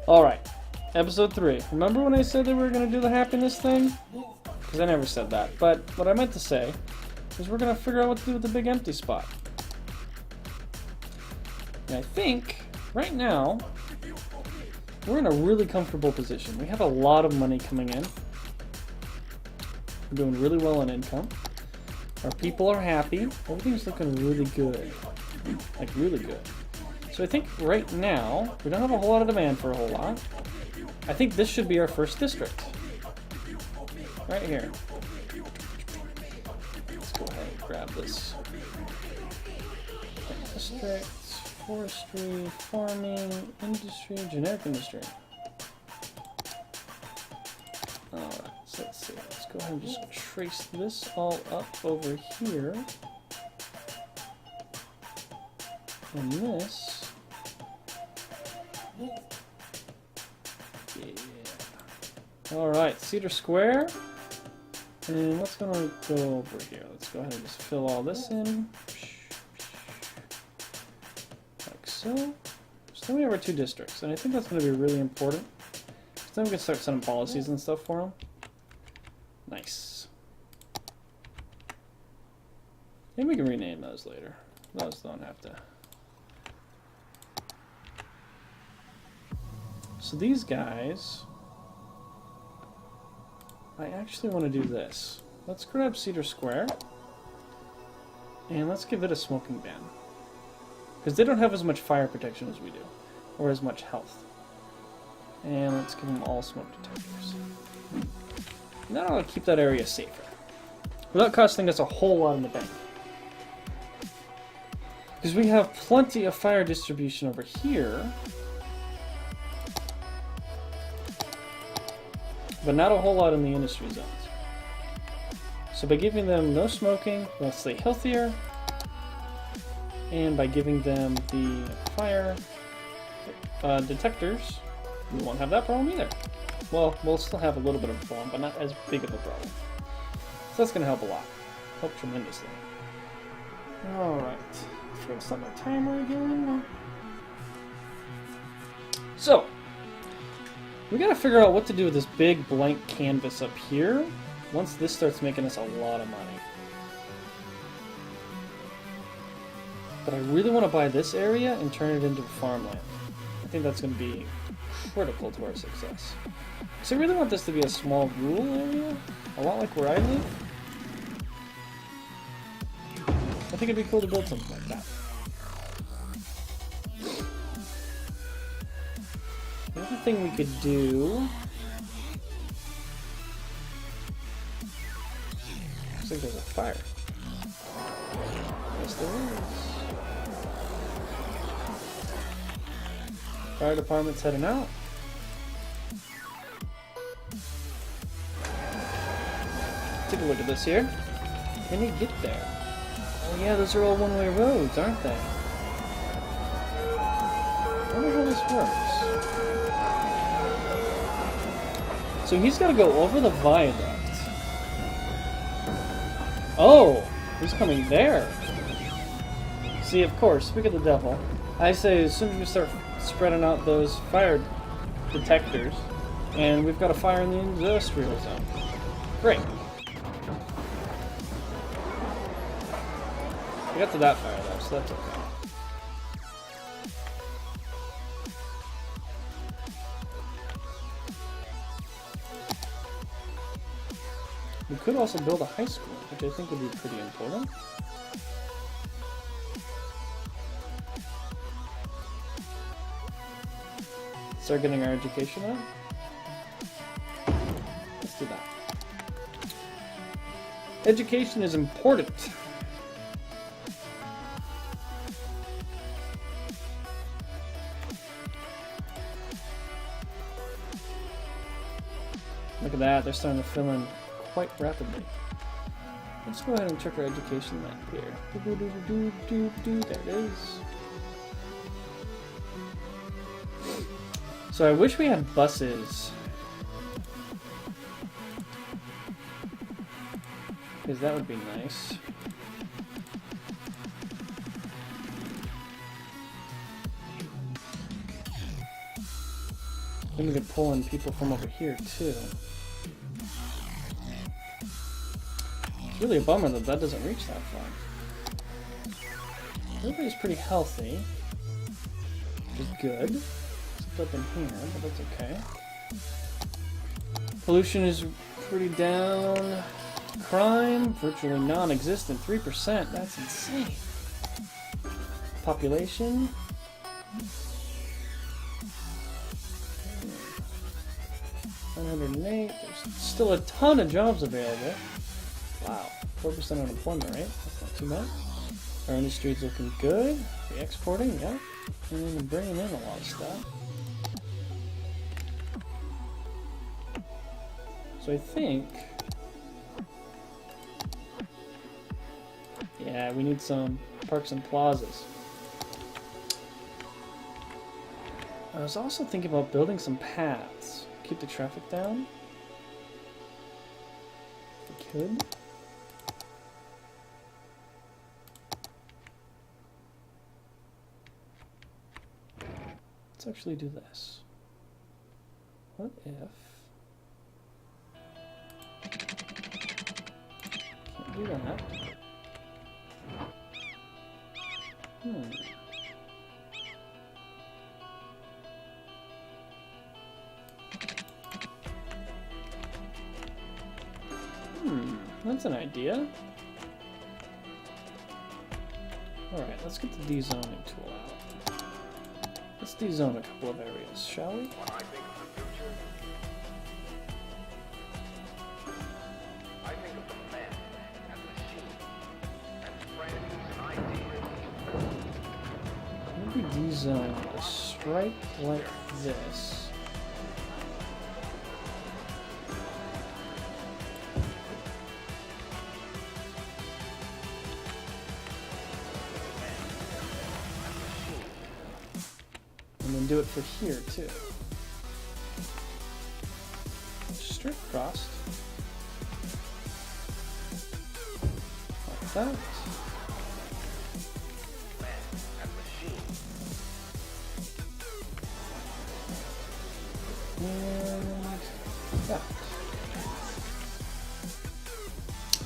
Alright, episode 3. Remember when I said that we were going to do the happiness thing? Because I never said that. But what I meant to say is we're going to figure out what to do with the big empty spot. And I think, right now, we're in a really comfortable position. We have a lot of money coming in. We're doing really well on income. Our people are happy. Everything's looking really good. Like, really good. So I think right now, we don't have a whole lot of demand for a whole lot. I think this should be our first district. Right here. Let's go ahead and grab this. District, forestry, farming, industry, generic industry. Alright, so let's see. Let's go ahead and just trace this all up over here. And this. Yeah. Alright, Cedar Square. And what's gonna go over here? Let's go ahead and just fill all this in. Like so. So then we have our 2 districts, and I think that's gonna be really important. So then we can start setting policies and stuff for them. Nice. And we can rename those later. Those don't have to. So these guys, I actually want to do this. Let's grab Cedar Square, and let's give it a smoking ban. Because they don't have as much fire protection as we do, or as much health. And let's give them all smoke detectors. And that'll keep that area safer, without costing us a whole lot in the bank. Because we have plenty of fire distribution over here, but not a whole lot in the industry zones. So by giving them no smoking, they'll stay healthier. And by giving them the fire detectors, we won't have that problem either. Well, we'll still have a little bit of a problem, but not as big of a problem. So that's going to help a lot. Help tremendously. Alright. Try to set my timer again. So, we gotta figure out what to do with this big blank canvas up here once this starts making us a lot of money. But I really want to buy this area and turn it into farmland. I think that's going to be critical to our success. So I really want this to be a small rural area, a lot like where I live. I think it'd be cool to build something like that. The other thing we could do... Looks like there's a fire. Yes, there is. Fire department's heading out. Take a look at this here. Can you get there? Oh yeah, those are all one-way roads, aren't they? I wonder how this works. So he's got to go over the viaduct. Oh, he's coming there. See, of course, speak of the devil. I say as soon as we start spreading out those fire detectors, and we've got a fire in the industrial zone. Great. We got to that fire though, so that's okay. We could also build a high school, which I think would be pretty important. Start getting our education up. Let's do that. Education is important. Look at that, they're starting to fill in quite rapidly. Let's go ahead and check our education map here. There it is. So I wish we had buses. Because that would be nice. Then we could pull in people from over here too. It's really a bummer that that doesn't reach that far. Everybody's pretty healthy, which is good. Except up in here, but that's okay. Pollution is pretty down. Crime, virtually non-existent. 3%, that's insane. Population. 908. There's still a ton of jobs available. Wow. 4% unemployment rate. That's not too bad. Our industry's looking good. We exporting, yeah. And bringing in a lot of stuff. So I think... yeah, we need some parks and plazas. I was also thinking about building some paths. Keep the traffic down. If we could. Let's actually do this. What if... can't do that. That's an idea. Alright, let's get the dezoning tool out. Let's dezone a couple of areas, shall we? Maybe dezone a stripe like this. Do it for here too. Straight across. Like that. And that.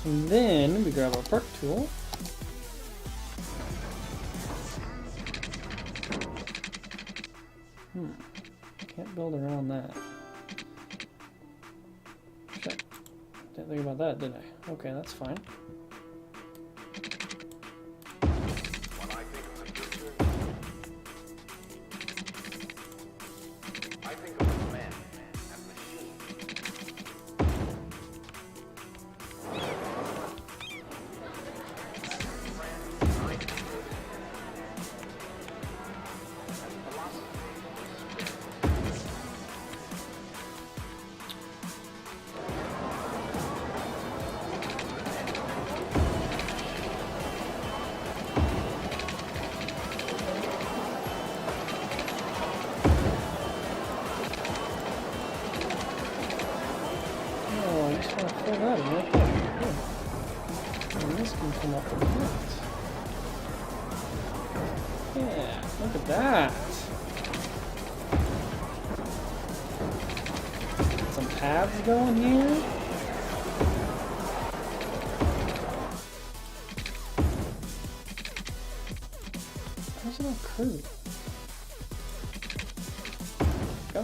And then we grab our park tool. Can't build around that. Shit. Didn't think about that, did I? Okay, that's fine. Yeah, look at that. Some paths going here. How's it all curvy? Go.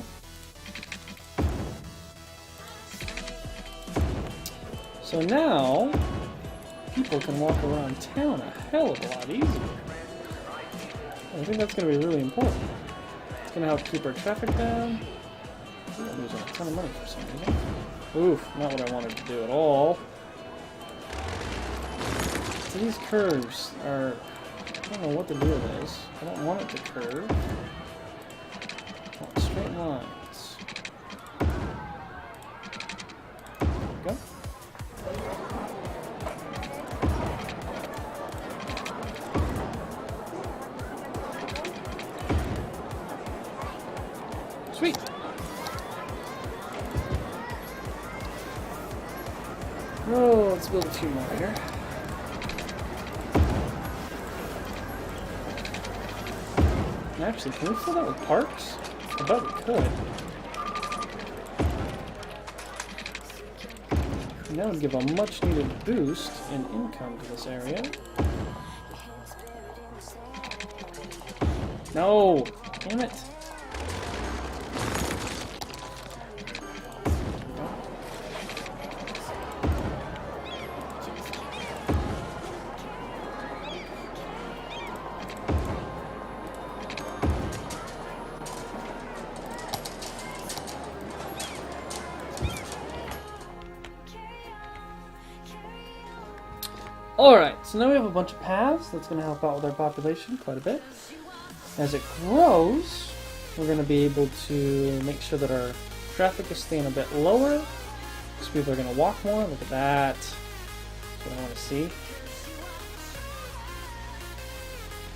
So now people can walk around town a hell of a lot easier. I think that's going to be really important. It's going to help keep our traffic down. Ooh, I'm losing a ton of money for some reason. Oof, not what I wanted to do at all. So these curves are... I don't know what the deal is. I don't want it to curve. I want straight lines. Go. Sweet. Oh, let's build a few more here. Actually, can we fill that with parks? I bet we could. And that would give a much needed boost in income to this area. No! Damn it! Alright, so now we have a bunch of paths. That's going to help out with our population quite a bit. As it grows, we're going to be able to make sure that our traffic is staying a bit lower. So people are going to walk more. Look at that. That's what I want to see.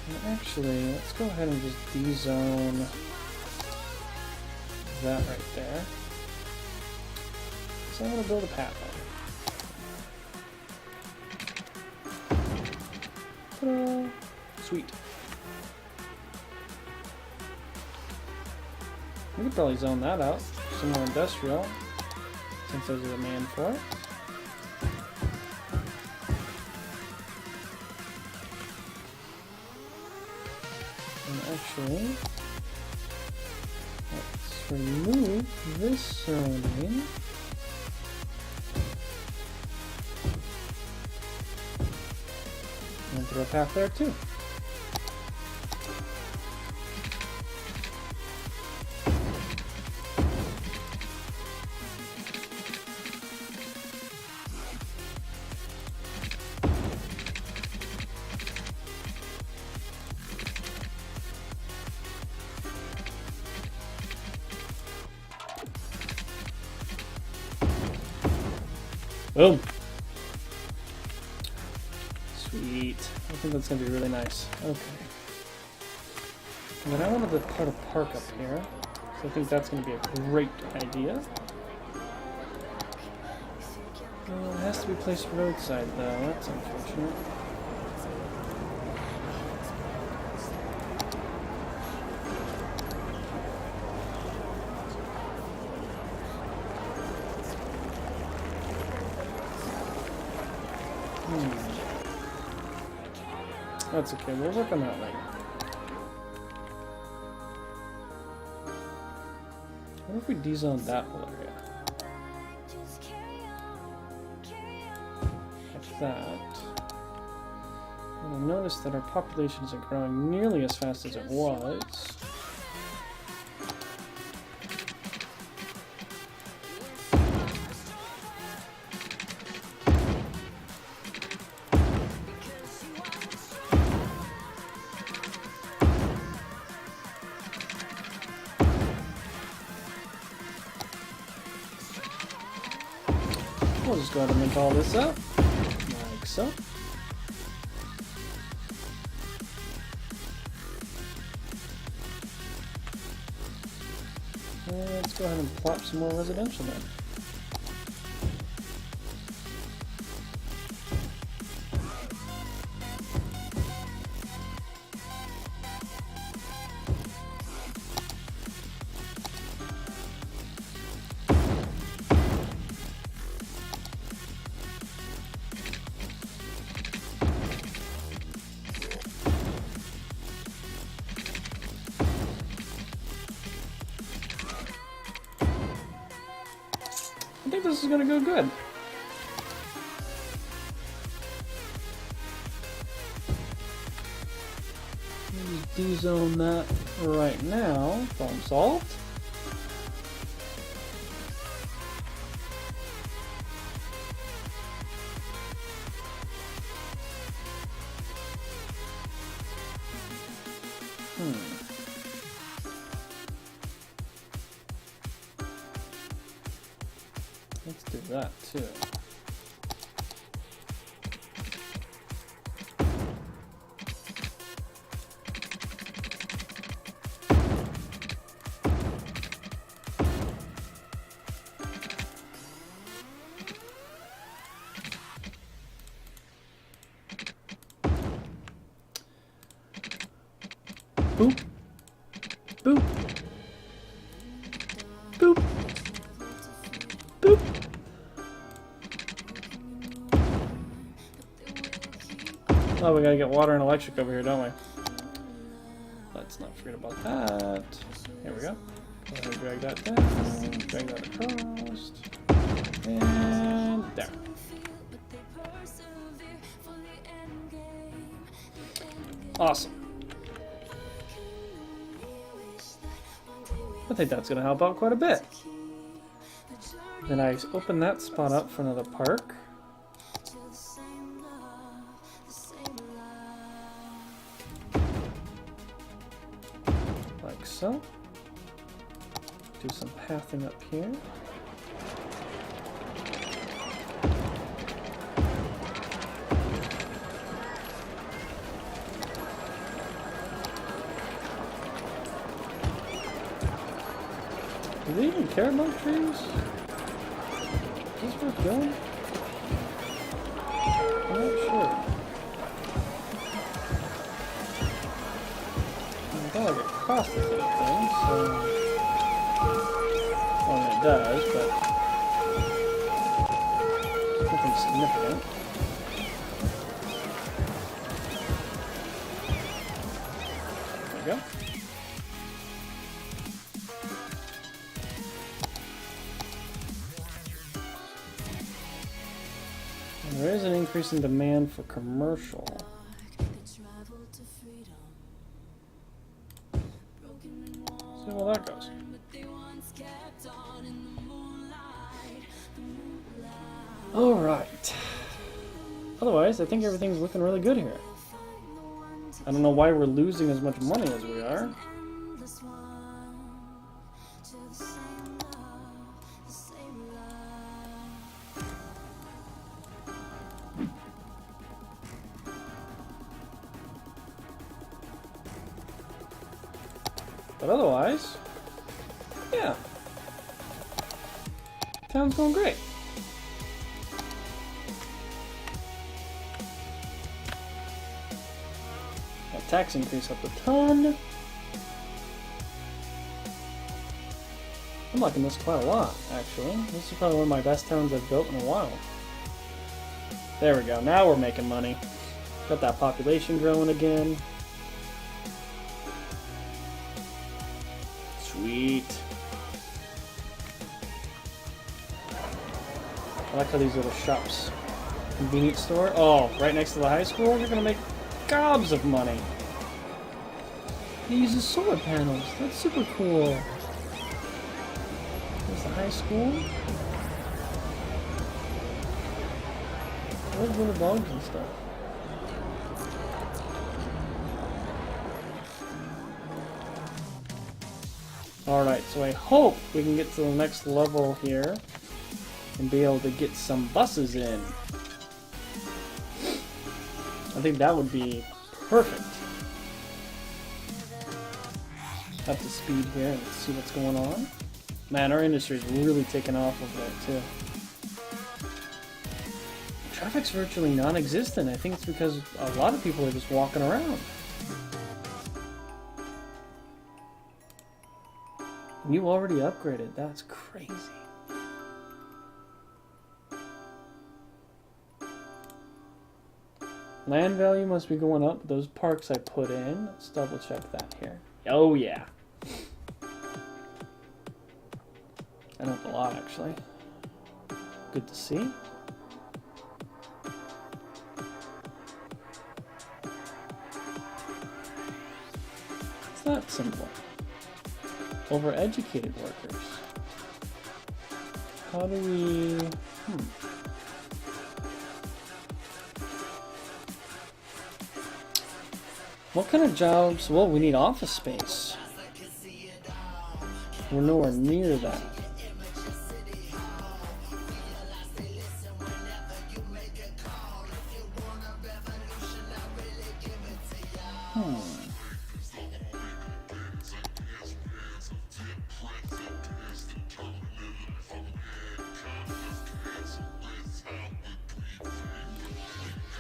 And actually, let's go ahead and just de-zone that right there. So I'm going to build a path on it. Sweet. We could probably zone that out. Some more industrial, since there's a demand for it. And actually, let's remove this zoning. And throw a path there too. Boom. Sweet. I think that's going to be really nice. Okay. And then I wanted to put a park up here. So I think that's going to be a great idea. It has to be placed roadside though. That's unfortunate. That's okay, we'll work on that later. What if we de-zone that whole area? Like that. And I noticed that our population isn't growing nearly as fast as it was. We'll just go ahead and link all this up, like so. And let's go ahead and plop some more residential in. I think this is going to go good. Just de-zone that right now. Problem solved. Let's do that too. Boop. Boop. Boop. Boop. Oh, we gotta get water and electric over here, don't we? Let's not forget about that. Here we go. Go ahead and drag that down, drag that across, and there. Awesome. I think that's going to help out quite a bit. Then I open that spot up for another park. Like so. Do some pathing up here. Do they even care about trees? Is this worth doing? I'm not sure. I don't like it costs us anything, so... Well, I mean, it does, but... nothing significant. There we go. There is an increase in demand for commercial. See how that goes. Alright. Otherwise, I think everything's looking really good here. I don't know why we're losing as much money as we are. But otherwise, yeah. Town's going great. Got tax increase up a ton. I'm liking this quite a lot, actually. This is probably one of my best towns I've built in a while. There we go. Now we're making money. Got that population growing again. Sweet. I like how these little shops. Convenience store. Oh, right next to the high school? They're gonna make gobs of money. He uses solar panels. That's super cool. There's the high school. There's little bugs and stuff. Alright, so I hope we can get to the next level here and be able to get some buses in. I think that would be perfect. Up to speed here and see what's going on. Man, our industry is really taking off over there too. Traffic's virtually non-existent. I think it's because a lot of people are just walking around. You already upgraded. That's crazy. Land value must be going up. Those parks I put in. Let's double check that here. Oh yeah. And up a lot actually. Good to see. It's not simple. Overeducated workers. How do we... What kind of jobs? Well, we need office space. We're nowhere near that.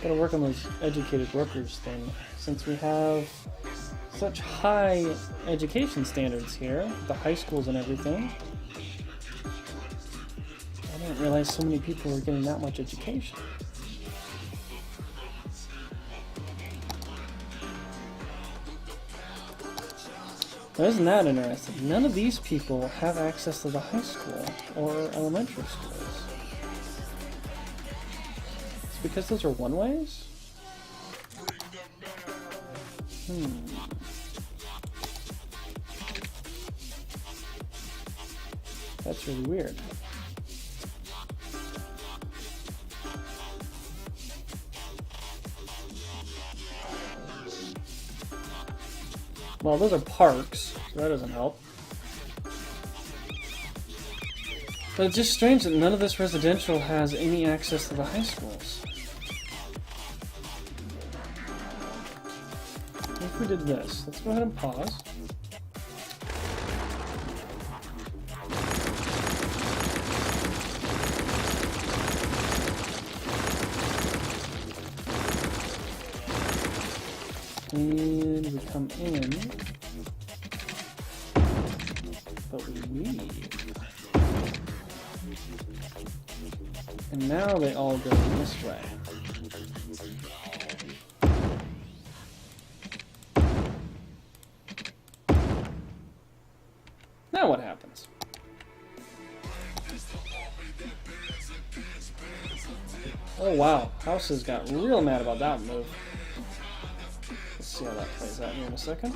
Gotta work on those educated workers thing. Since we have such high education standards here, the high schools and everything, I didn't realize so many people were getting that much education. Now, isn't that interesting? None of these people have access to the high school or elementary schools. It's because those are one-ways? That's really weird. Well, those are parks, so that doesn't help. But it's just strange that none of this residential has any access to the high schools. If we did this, let's go ahead and pause. And we come in, but we leave. And now they all go this way. Now what happens? Oh wow, Houses got real mad about that move. Let's see how that plays out here in a second.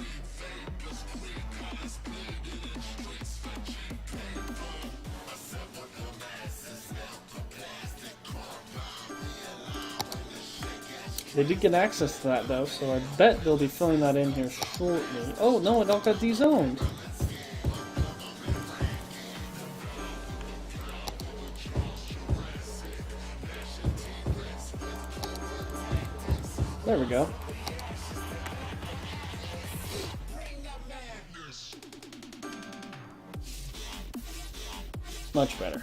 They did get access to that though, so I bet they'll be filling that in here shortly. Oh no, it all got dezoned. There we go. Much better.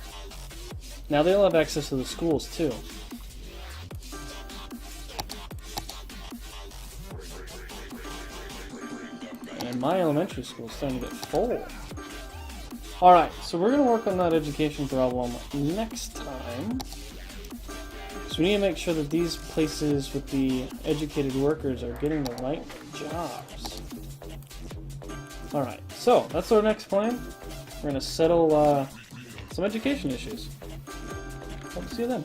Now they'll have access to the schools too. And my elementary school is starting to get full. Alright, so we're going to work on that education problem next time. So we need to make sure that these places with the educated workers are getting the right jobs. Alright, so that's our next plan. We're going to settle some education issues. Hope to see you then.